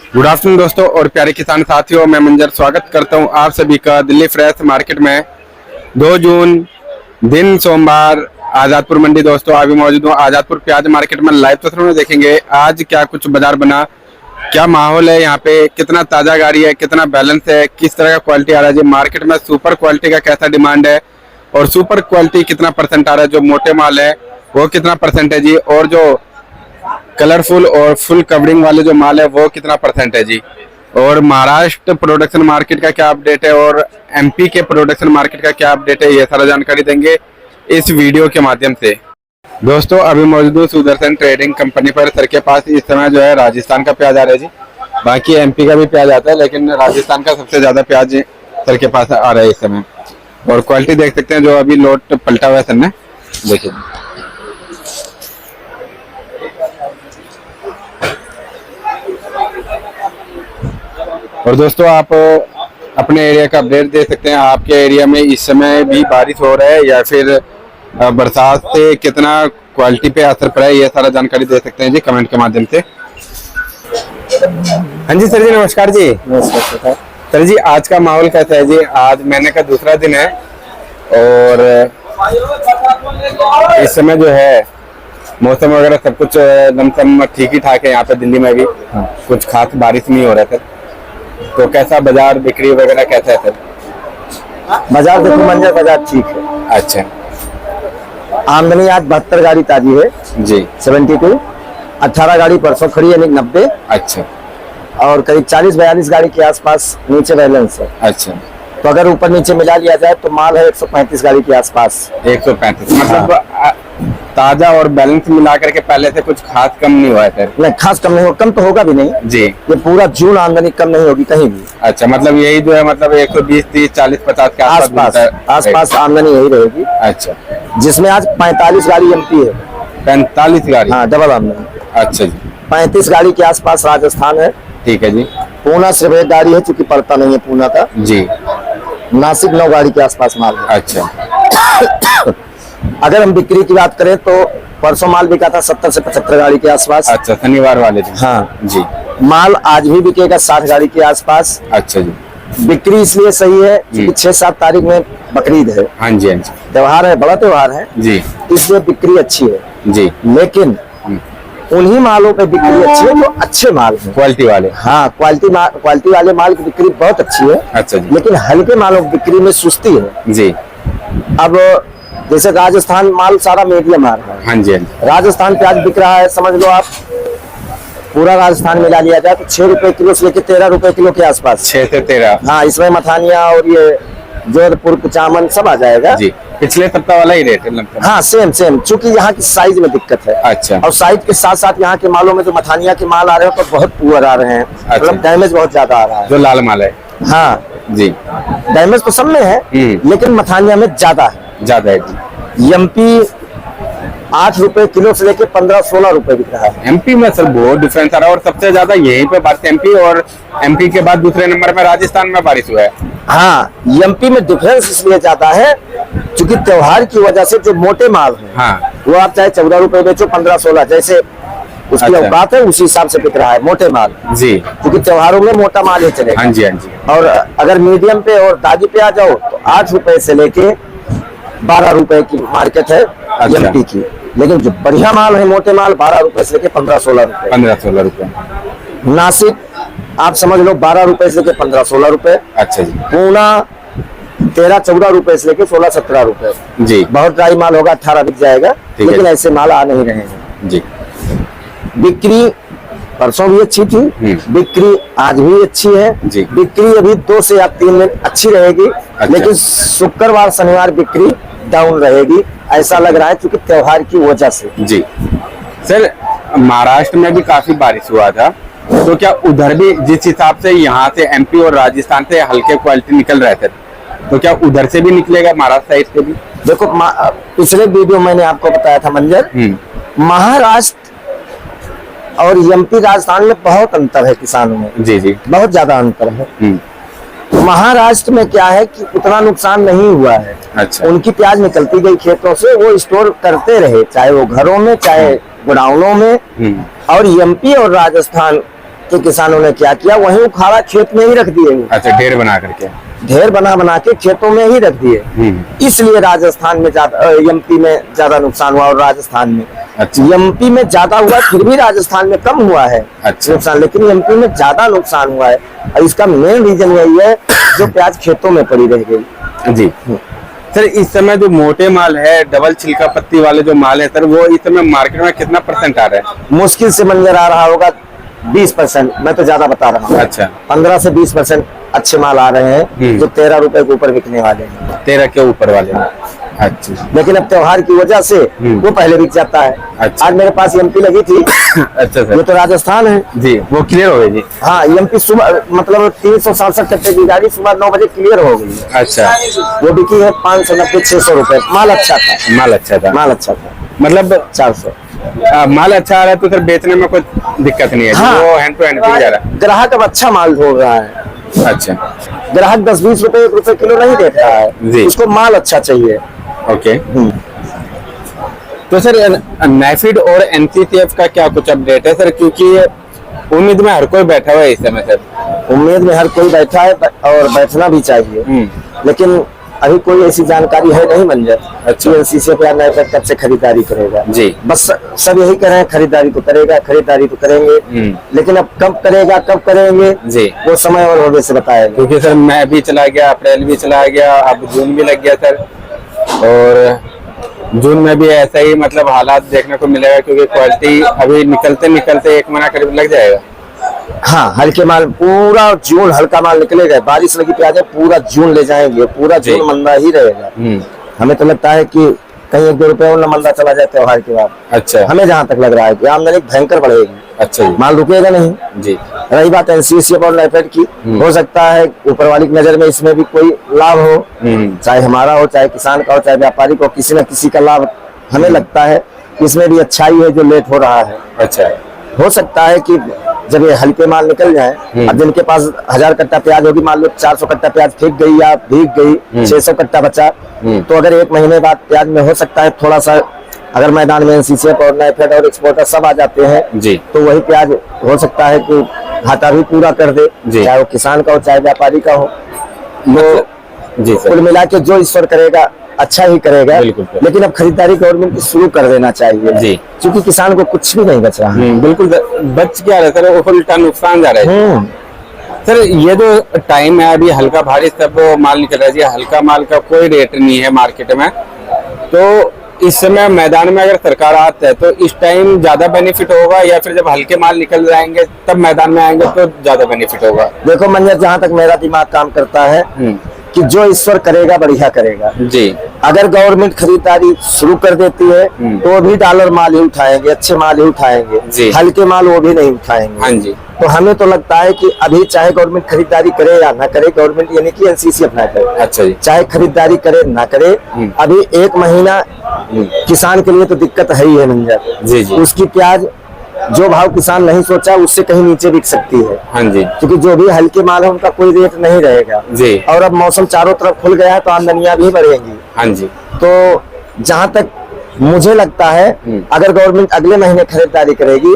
Good afternoon दोस्तों और प्यारे किसान साथियों, मैं मंजर स्वागत करता हूं आप सभी का दिल्ली फ्रेश मार्केट में। 2 जून दिन सोमवार, आजादपुर मंडी। दोस्तों अभी मौजूद हूं आजादपुर प्याज मार्केट में। लाइव तस्वीरों में देखेंगे आज क्या कुछ बाजार बना, क्या माहौल है यहाँ पे, कितना ताजा गाड़ी है, कितना बैलेंस है, किस तरह का क्वालिटी आ रहा है जी मार्केट में, सुपर क्वालिटी का कैसा डिमांड है और सुपर क्वालिटी कितना परसेंट आ रहा है, जो मोटे माल है वो कितना परसेंट है जी, और जो कलरफुल और फुल कवरिंग वाले जो माल है वो कितना परसेंट है जी, और महाराष्ट्र प्रोडक्शन मार्केट का क्या अपडेट है और एमपी के प्रोडक्शन मार्केट का क्या अपडेट है, ये सारा जानकारी देंगे इस वीडियो के माध्यम से। दोस्तों अभी मौजूद हूँ सुदर्शन ट्रेडिंग कंपनी पर। सर के पास इस समय जो है राजस्थान का प्याज आ रहा है जी, बाकी एमपी का भी प्याज आता है लेकिन राजस्थान का सबसे ज्यादा प्याज सर के पास आ रहा है इस समय। और क्वालिटी देख सकते हैं, जो अभी लोट पलटा हुआ है सर ने, देखिए। और दोस्तों आप अपने एरिया का अपडेट दे सकते हैं, आपके एरिया में इस समय भी बारिश हो रहा है या फिर बरसात से कितना क्वालिटी पे असर पड़ा है, ये सारा जानकारी दे सकते हैं जी कमेंट के माध्यम से। हाँ जी सर जी, नमस्कार जी। नमस्कार सर जी, आज का माहौल कैसा है जी? आज महीने का दूसरा दिन है और इस समय जो है मौसम वगैरह सब कुछ लमसम ठीक ही ठाक है यहाँ पे दिल्ली में भी। कुछ खास बारिश नहीं हो रहा है, तो कैसा बाजार बिक्री वगैरह कैसा है सर? बाजार देखो मंजर, बाजार ठीक है। अच्छा, आमदनी आज 72 गाड़ी ताजी है जी, 72। 18 गाड़ी परसों खड़ी है 90। अच्छा, और करीब 40-42 गाड़ी के आसपास नीचे बैलेंस है। अच्छा, तो अगर ऊपर नीचे मिला लिया जाए तो माल है 135 गाड़ी के आसपास। 135 मतलब ताजा और बैलेंस मिला करके पहले से कुछ खास कम नहीं हुआ है सर? नहीं, खास कम नहीं हो, कम तो होगा भी नहीं जी। ये पूरा जून आमदनी कम नहीं होगी कहीं भी। अच्छा, मतलब यही जो है मतलब 120, 30, 40, 50 के आसपास आमदनी यही रहेगी। अच्छा, जिसमें आज 45 गाड़ी एमपी है। 45 गाड़ी? हाँ, डबल आमदनी। अच्छा जी। 35 गाड़ी के आसपास राजस्थान है। ठीक है जी। पूना सिर्फ एक गाड़ी है, चूंकि पड़ता नहीं है पूना का जी। नासिक 9 गाड़ी के आसपास माल है। अच्छा, अगर हम बिक्री की बात करें तो परसों माल बिका था 70 से 75 गाड़ी के आसपास। अच्छा, शनिवार वाले दिन? हाँ जी। माल आज भी बिकेगा 60 गाड़ी के आसपास। अच्छा जी। बिक्री इसलिए सही है क्योंकि 6-7 तारीख में बकरीद है। हाँ जी, हाँ जी, त्योहार है, बड़ा त्योहार है जी, इसलिए बिक्री अच्छी है जी। लेकिन उन्हीं मालों पे बिक्री अच्छी है जो अच्छे माल है, क्वालिटी वाले। हाँ, क्वालिटी वाले माल की बिक्री बहुत अच्छी है। अच्छा जी। लेकिन हल्के मालों की बिक्री में सुस्ती है जी। अब जैसे राजस्थान माल सारा मीडियम आ रहा है। हाँ जी, हाँ जी। राजस्थान प्याज बिक रहा है, समझ लो आप पूरा राजस्थान मिला लिया जाए तो 6 रुपए किलो से लेकर 13 रुपए किलो के आसपास। 6 से 13? हाँ, इसमें मथानिया और ये जोधपुर कुचामन सब आ जाएगा जी। पिछले सप्ताह वाला ही रेट है लगभग? हाँ, सेम चूंकि यहाँ की साइज में दिक्कत है। अच्छा। और साइज के साथ साथ यहाँ के मालों में जो मथानिया के माल आ रहे हैं तो बहुत पुअर आ रहे हैं। मतलब डैमेज बहुत ज्यादा आ रहा है। जो लाल माल है? हाँ जी। डैमेज तो सब में है लेकिन मथानिया में ज्यादा है। ज्यादा है जी। एमपी 8 रुपए किलो से लेके 15-16 रुपए बिक रहा है। एमपी में सर बहुत डिफरेंस आ रहा है और सबसे ज्यादा यहीं पे बारिश एमपी, और एमपी के बाद दूसरे नंबर में राजस्थान में बारिश हुआ है। हाँ, एमपी में डिफरेंस इसलिए ज्यादा है क्योंकि त्योहार की वजह से जो मोटे माल है हाँ, वो आप चाहे 14 रुपए बेचो, 15-16 जैसे उसकी अच्छा। औकात है उसी हिसाब से बिक रहा है मोटे माल जी, क्योंकि त्योहारों में मोटा माल ही चलेगा। हाँ जी, हाँ जी। और अगर मीडियम पे और दागी पे आ जाओ तो 8 रुपए से लेके 12 रुपए की मार्केट है एमपी की। लेकिन जो बढ़िया माल है मोटे माल 12 रुपए से लेके 15-16 रुपए। 15-16 रुपए। नासिक आप समझ लो 12 रुपए से लेके 15-16 रुपए। अच्छा जी। पूना 13-14 रुपए से लेके 16-17 रुपए जी। बहुत ड्राई माल होगा 18 बिक जाएगा, लेकिन ऐसे माल आ नहीं रहे हैं जी। बिक्री परसों भी अच्छी थी, बिक्री आज भी अच्छी है जी। बिक्री अभी 2 से या 3 दिन अच्छी रहेगी। अच्छा। लेकिन शुक्रवार शनिवार बिक्री डाउन रहेगी ऐसा लग रहा है क्योंकि त्योहार की वजह से। जी सर, महाराष्ट्र में भी काफी बारिश हुआ था, तो क्या उधर भी जिस हिसाब से यहाँ से एमपी और राजस्थान से हल्के क्वालिटी निकल रहे थे, तो क्या उधर से भी निकलेगा महाराष्ट्र साइड से भी? देखो पिछले वीडियो मैंने आपको बताया था मंजर, महाराष्ट्र और एमपी राजस्थान में बहुत अंतर है किसानों में। जी जी, बहुत ज्यादा अंतर है। महाराष्ट्र में क्या है कि उतना नुकसान नहीं हुआ है। अच्छा। उनकी प्याज निकलती गई खेतों से, वो स्टोर करते रहे चाहे वो घरों में चाहे गोडाउनों में। और एमपी और राजस्थान कि किसानों ने क्या किया, वहीं उखाड़ा खेत में ही रख दिए, अच्छा, ढेर बना करके। ढेर बना बना के खेतों में ही रख दिए। इसलिए राजस्थान में ज्यादा, एमपी में ज्यादा नुकसान हुआ और राजस्थान में। अच्छा। एमपी में ज्यादा हुआ, फिर भी राजस्थान में कम हुआ है अच्छा। नुकसान, लेकिन एमपी में ज्यादा नुकसान हुआ है। और इसका मेन रीजन यही है जो प्याज खेतों में पड़ी रह गई। जी सर, इस समय जो मोटे माल है, डबल छिलका पत्ती वाले जो माल है सर, वो इस समय मार्केट में कितना % आ रहा है? मुश्किल से मंजर आ रहा होगा 20%, मैं तो ज्यादा बता रहा हूँ। अच्छा। 15 से 20% अच्छे माल आ रहे हैं जो 13 रुपए के ऊपर बिकने वाले हैं। 13 के ऊपर वाले हैं। अच्छा। लेकिन अब त्योहार की वजह से वो पहले बिक जाता है। अच्छा। आज मेरे पास एमपी लगी थी। अच्छा सर। ये तो राजस्थान है जी, वो क्लियर हो गई जी। हाँ, एमपी सुबह मतलब 367 कट्टे की गाड़ी सुबह 9 बजे क्लियर हो गई है। अच्छा। वो बिकी है 590-600 रुपए। माल अच्छा था, माल अच्छा था, माल अच्छा था। मतलब 400। माल अच्छा आ रहा है तो सर बेचने में कोई दिक्कत नहीं है। हाँ। वो हैंड टू हैंड जा रहा ग्राहक अब अच्छा माल ढूंढ रहा है। है। अच्छा। ग्राहक 10-20 रुपए 1 रुपए किलो नहीं देख रहा जी। है, उसको माल अच्छा चाहिए। ओके। तो सर नैफिड और एनसीसीएफ का क्या कुछ अपडेट है सर, क्योंकि उम्मीद में हर कोई बैठा हुआ है इस समय सर। उम्मीद में हर कोई बैठा है और बैठना भी चाहिए, लेकिन अभी कोई ऐसी जानकारी है नहीं मंजर। अच्छा। एनसीसीएफ या नैफेड कब से खरीदारी करेगा जी। बस सब यही कह रहे हैं, खरीदारी तो करेगा, खरीदारी तो करेंगे, लेकिन अब कब करेगा, कब करेंगे जी, वो समय और भविष्य से बताएगा। क्योंकि सर मई भी चला गया, अप्रैल भी चला गया, अब जून भी लग गया सर, और जून में भी ऐसा ही मतलब हालात देखने को मिलेगा, क्योंकि क्वालिटी अभी निकलते निकलते 1 महीना करीब लग जाएगा। हाँ, हल्के माल पूरा जून हल्का माल निकलेगा। बारिश लगी प्याज है, पूरा जून ले जाएंगे, पूरा जून मंदा ही रहेगा। हमें तो लगता है कि कहीं 1-2 रुपए और मंदा चला जाए त्योहार के बाद। अच्छा। हमें जहाँ तक लग रहा है कि आमदनी भयंकर बढ़ेगी। अच्छा जी। माल रुकेगा नहीं जी। रही बात एनसीसीएफ और नैफेड की, हो सकता है ऊपर वाली की नजर में इसमें भी कोई लाभ हो, चाहे हमारा हो, चाहे किसान का हो, चाहे व्यापारी को, किसी न किसी का लाभ। हमें लगता है इसमें भी अच्छाई है जो लेट हो रहा है। अच्छा। हो सकता है कि जब ये हल्के माल निकल जाए, अब जिनके पास 1000 कट्टा प्याज होगी, मान लो 400 कट्टा प्याज फेंक गई या भीग गई, 600 कट्टा बचा, तो अगर 1 महीने बाद प्याज में हो सकता है थोड़ा सा, अगर मैदान में एनसीसीएफ और नैफेड और एक्सपोर्टर सब आ जाते हैं जी, तो वही प्याज हो सकता है कि घाटा भी पूरा कर दे, चाहे वो किसान का हो चाहे व्यापारी का हो। तो जी सर, कुल मिला के जो ईश्वर करेगा अच्छा ही करेगा, लेकिन अब खरीदारी गवर्नमेंट को शुरू कर देना चाहिए जी, क्योंकि किसान को कुछ भी नहीं बच रहा है। बिल्कुल बच क्या रहा है सर, वो उल्टा नुकसान जा रहा है। सर ये जो टाइम है अभी हल्का भारी सब माल निकल रहा है, हल्का माल का कोई रेट नहीं है मार्केट में, तो इस समय मैदान में अगर सरकार आती है तो इस टाइम ज्यादा बेनिफिट होगा या फिर जब हल्के माल निकल जाएंगे तब मैदान में आएंगे तो ज्यादा बेनिफिट होगा? देखो मंजर, जहाँ तक मेरा दिमाग काम करता है कि जो ईश्वर करेगा बढ़िया करेगा जी। अगर गवर्नमेंट खरीदारी शुरू कर देती है तो भी डॉलर माल ही उठाएंगे, अच्छे माल ही उठाएंगे, हल्के माल वो भी नहीं उठाएंगे। हाँ जी। तो हमें तो लगता है कि अभी चाहे गवर्नमेंट खरीदारी करे या ना करे, गवर्नमेंट यानी कि एनसीसीएफ ना करे, अच्छा जी, चाहे खरीदारी करे ना करे, अभी 1 महीना किसान के लिए तो दिक्कत है ही है मंजर जी जी। उसकी प्याज जो भाव किसान नहीं सोचा उससे कहीं नीचे बिक सकती है। हाँ जी। क्योंकि जो भी हल्के माल है उनका कोई रेट नहीं रहेगा जी, और अब मौसम चारों तरफ खुल गया है तो आमदनियां भी बढ़ेंगी। हाँ जी। तो जहाँ तक मुझे लगता है अगर गवर्नमेंट अगले महीने खरीदारी करेगी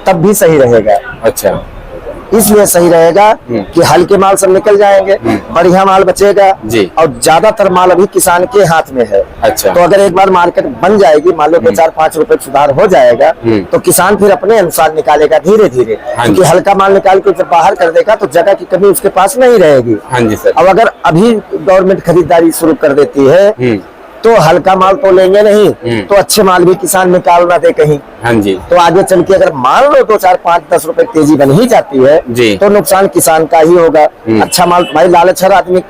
तब भी सही रहेगा। अच्छा, इसलिए सही रहेगा कि हल्के माल सब निकल जाएंगे, बढ़िया माल बचेगा जी, और ज्यादातर माल अभी किसान के हाथ में है। अच्छा, तो अगर एक बार मार्केट बन जाएगी, मान लो 4-5 रुपए सुधार हो जाएगा तो किसान फिर अपने अनुसार निकालेगा धीरे धीरे, क्योंकि हल्का माल निकाल के जब बाहर कर देगा तो जगह की कमी उसके पास नहीं रहेगी। हाँ जी सर। अब अगर अभी गवर्नमेंट खरीदारी शुरू कर देती है तो हल्का माल तो लेंगे नहीं, तो अच्छे माल भी किसान निकाल ना दे कहीं। हाँ जी। तो आगे चल के अगर मान लो 2-4-5-10 रुपए तेजी बन ही जाती है जी, तो नुकसान किसान का ही होगा। अच्छा माल भाई लालच हर आदमी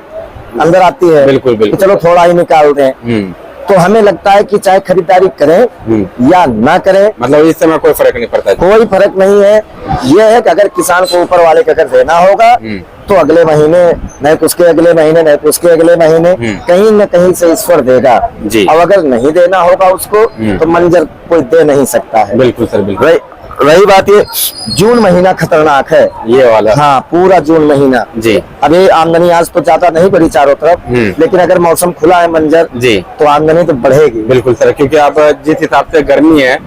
अंदर आती है, बिल्कुल बिल्कुल, चलो थोड़ा ही निकाल दें। तो हमें लगता है कि चाहे खरीदारी करें या ना करें, मतलब इस समय कोई फर्क नहीं पड़ता, कोई फर्क नहीं है। ये है कि अगर किसान को ऊपर वाले को अगर देना होगा तो अगले महीने, नहीं तो उसके अगले महीने, नहीं तो उसके अगले महीने कहीं न कहीं से ईश्वर देगा जी। और अगर नहीं देना होगा उसको तो मंजर कोई दे नहीं सकता है। बिल्कुल सर, बिल्कुल। रही बात ये जून महीना खतरनाक है ये वाला। हाँ, पूरा जून महीना जी। अभी आमदनी आज तो ज्यादा नहीं बढ़ी चारों तरफ, लेकिन अगर मौसम खुला है मंजर जी तो आमदनी तो बढ़ेगी। बिल्कुल सर, क्योंकि आप जिस हिसाब से गर्मी है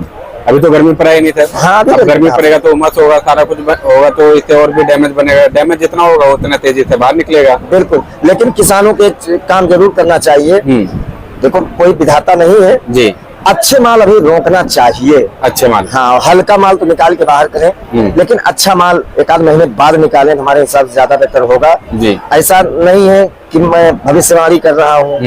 अभी तो गर्मी पड़ा ही नहीं था। हाँ, अभी अब गर्मी गर्मी हाँ। पड़ेगा तो उमस होगा, सारा कुछ होगा, तो इससे और भी डैमेज बनेगा। डैमेज जितना होगा उतना तेजी से बाहर निकलेगा। बिल्कुल, लेकिन किसानों को एक काम जरूर करना चाहिए। देखो, कोई विधाता नहीं है जी। अच्छे माल अभी रोकना चाहिए। अच्छे माल, हाँ, हल्का माल तो निकाल के बाहर करें, लेकिन अच्छा माल एक आध महीने बाद निकालें, हमारे हिसाब से ज्यादा बेहतर होगा जी। ऐसा नहीं है कि मैं भविष्यवाणी कर रहा हूँ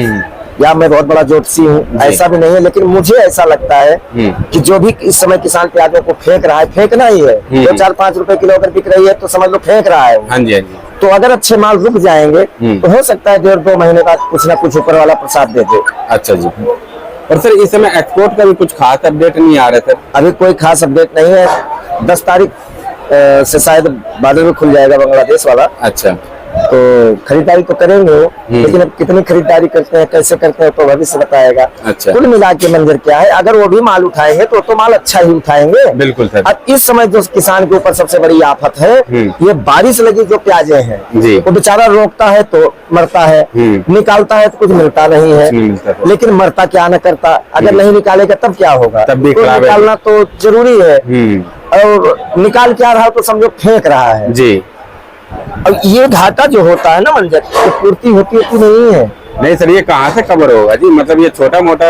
या मैं बहुत बड़ा ज्योतिषी हूँ, ऐसा भी नहीं है। लेकिन मुझे ऐसा लगता है कि जो भी इस समय किसान प्याजों को फेंक रहा है, फेंकना ही है। 2, 4, 5 रुपए किलो अगर बिक रही है तो समझ लो फेंक रहा है। हाँ जी, हाँ जी। तो अगर अच्छे माल रुक जाएंगे तो हो सकता है 1.5-2 महीने बाद कुछ ना कुछ ऊपर वाला प्रसाद दे दे। अच्छा जी। और सर इस समय एक्सपोर्ट का भी कुछ खास अपडेट नहीं आ रहा सर? अभी कोई खास अपडेट नहीं है। 10 तारीख से शायद बादल में खुल जाएगा बांग्लादेश वाला। अच्छा। तो खरीदारी तो करेंगे वो, लेकिन अब कितनी खरीदारी करते हैं, कैसे करते हैं तो भविष्य बताएगा। अच्छा। कुल मिला के मंजर क्या है, अगर वो भी माल उठाएंगे तो माल अच्छा ही उठाएंगे। बिल्कुल सर। अब इस समय जो किसान के ऊपर सबसे बड़ी आफत है, ये बारिश लगी जो प्याजे हैं जी। वो बेचारा रोकता है तो मरता है, निकालता है तो कुछ मिलता नहीं है। लेकिन मरता क्या न करता, अगर नहीं निकालेगा तब क्या होगा? तब भी तो खराब है। निकालना तो जरूरी है, और निकाल क्या रहा तो समझो फेंक रहा है जी। अब ये घाटा जो होता है ना मंजर, तो पूर्ति होती नहीं है। नहीं सर, ये कहाँ से कवर होगा जी? मतलब ये छोटा मोटा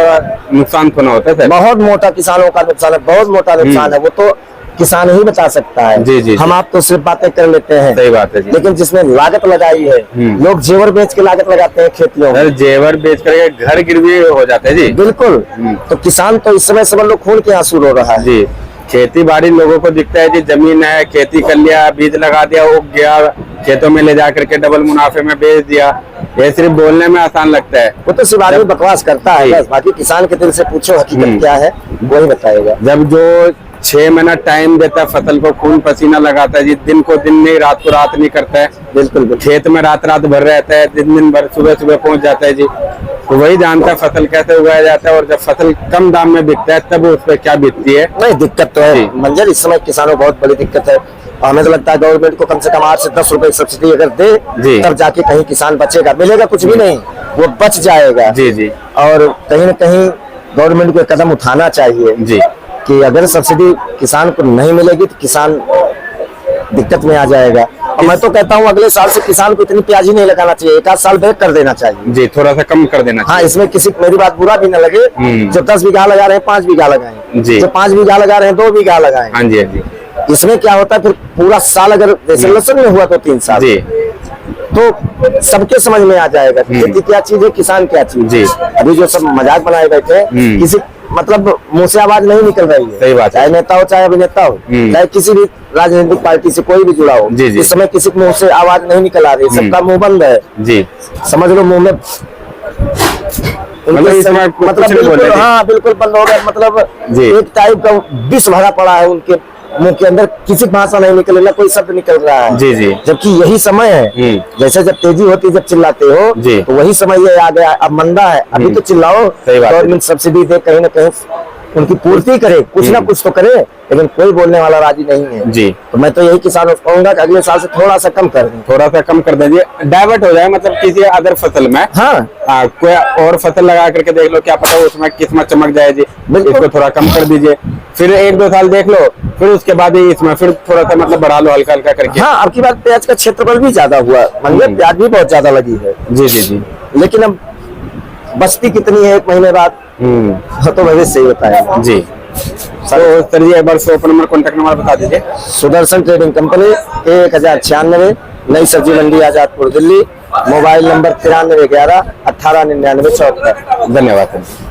नुकसान तो ना होता है सर? बहुत मोटा किसानों का नुकसान है, बहुत मोटा नुकसान है। वो तो किसान ही बचा सकता है। जी, जी, हम जी। आप तो सिर्फ बातें कर लेते हैं। सही बात है जी। लेकिन जिसमें लागत लगाई है, लोग जेवर बेच के लागत लगाते हैं खेतियों में। सर जेवर बेच करके घर गिरवी हो जाते हैं जी। बिल्कुल। तो किसान तो इस समय समझ लो खून के आंसू रो रहा है। जी। खेती बाड़ी लोगों को दिखता है जी, जमीन है, खेती कर लिया, बीज लगा दिया, उग गया, खेतों में ले जा करके डबल मुनाफे में बेच दिया। ये सिर्फ बोलने में आसान लगता है। वो तो सिर्फ आदमी बकवास करता है बस, बाकी किसान के दिल से पूछो हकीकत क्या है, वही बताएगा। जब जो 6 महीना टाइम देता है फसल को, खून पसीना लगाता है जी, दिन को दिन नहीं, रात को रात नहीं करता है। बिल्कुल। खेत में रात रात भर रहता है, दिन भर, सुबह सुबह पहुंच जाता है जी। तो वही जानता है फसल कैसे उगाया जाता है, और जब फसल कम दाम में बिकता है तब उस पर क्या बीतती है। नहीं, दिक्कत तो है मंजर, इस समय किसानों को बहुत बड़ी दिक्कत है। और हमें तो लगता है गवर्नमेंट को कम से कम 8 से 10 रुपए सब्सिडी अगर दे तब जाके कहीं किसान बचेगा। मिलेगा कुछ भी नहीं, वो बच जाएगा। जी जी। और कहीं न कहीं गवर्नमेंट को कदम उठाना चाहिए जी कि अगर सब्सिडी किसान को नहीं मिलेगी तो किसान दिक्कत में आ जाएगा। और मैं तो कहता हूँ अगले साल से किसान को इतनी प्याज ही नहीं लगाना चाहिए, 1 आध साल ब्रेक कर देना चाहिए जी, थोड़ा सा कम कर देना। हाँ, इसमें किसी मेरी बात बुरा भी न लगे। जो 10 बीघा लगा रहे हैं 5 बीघा लगाएं, जी। जो 5 बीघा लगा रहे हैं 2 बीघा लगाएं। हाँ जी, हाँ जी। इसमें क्या होता है फिर पूरा साल, अगर जैसे लहसुन में हुआ तो 3 साल जी। तो सबके समझ में आ जाएगा खेती क्या चीज है, किसान क्या चीज जी। है। अभी जो सब मजाक बनाए बैठे हैं, किसी मतलब मुंह से आवाज नहीं निकल रही है। सही बात है। चाहे नेता हो, चाहे अभिनेता हो, चाहे किसी भी राजनीतिक पार्टी से कोई भी जुड़ा हो, जी, जी। इस समय किसी के मुंह से आवाज नहीं निकल आ रही, सबका मुंह बंद है जी। समझ लो, मुंह में मतलब इस समय कुछ मतलब नहीं बोल बिल्कुल, रहे। हाँ बिल्कुल बंद हो गया। मतलब जी। एक टाइप का विष भरा पड़ा है उनके मुंह के अंदर, किसी भाषा नहीं निकल रहा, कोई शब्द निकल रहा है। जी जी। जबकि यही समय है, जैसे जब तेजी होती है, जब चिल्लाते हो जी। तो वही समय ये आ गया। अब मंदा है, अभी तो चिल्लाओ, सही बात है। गवर्नमेंट सब्सिडी दे, कहीं ना कहीं उनकी पूर्ति करे, कुछ ना कुछ तो करे, लेकिन कोई बोलने वाला राजी नहीं है जी। तो मैं तो यही किसानों को कहूंगा कि अगले साल से थोड़ा सा कम कर दें, थोड़ा सा कम कर दीजिए, डाइवर्ट हो जाए, मतलब किसी अदर फसल में। हाँ कोई और फसल लगा करके देख लो, क्या पता उसमें किस्मत चमक जाए जी। बिल्कुल। इसको थोड़ा कम कर दीजिए, फिर 1-2 साल देख लो, फिर उसके बाद ही इसमें फिर थोड़ा सा मतलब बढ़ा लो, हल्का हल्का करके। हाँ, अब की बात प्याज का क्षेत्रफल भी ज्यादा हुआ, मतलब प्याज भी बहुत ज्यादा लगी है। जी जी जी। लेकिन अब बचती कितनी है 1 महीने बाद, तो भविष्य ही बताएगा। जी। तो सर जी एक बार शॉप नंबर, कॉन्टेक्ट नंबर बता दीजिए। Sudarshan trading company 1096, Nai Sabzi Mandi, Azadpur, Delhi. Mobile number 9311 1899 74। धन्यवाद सर।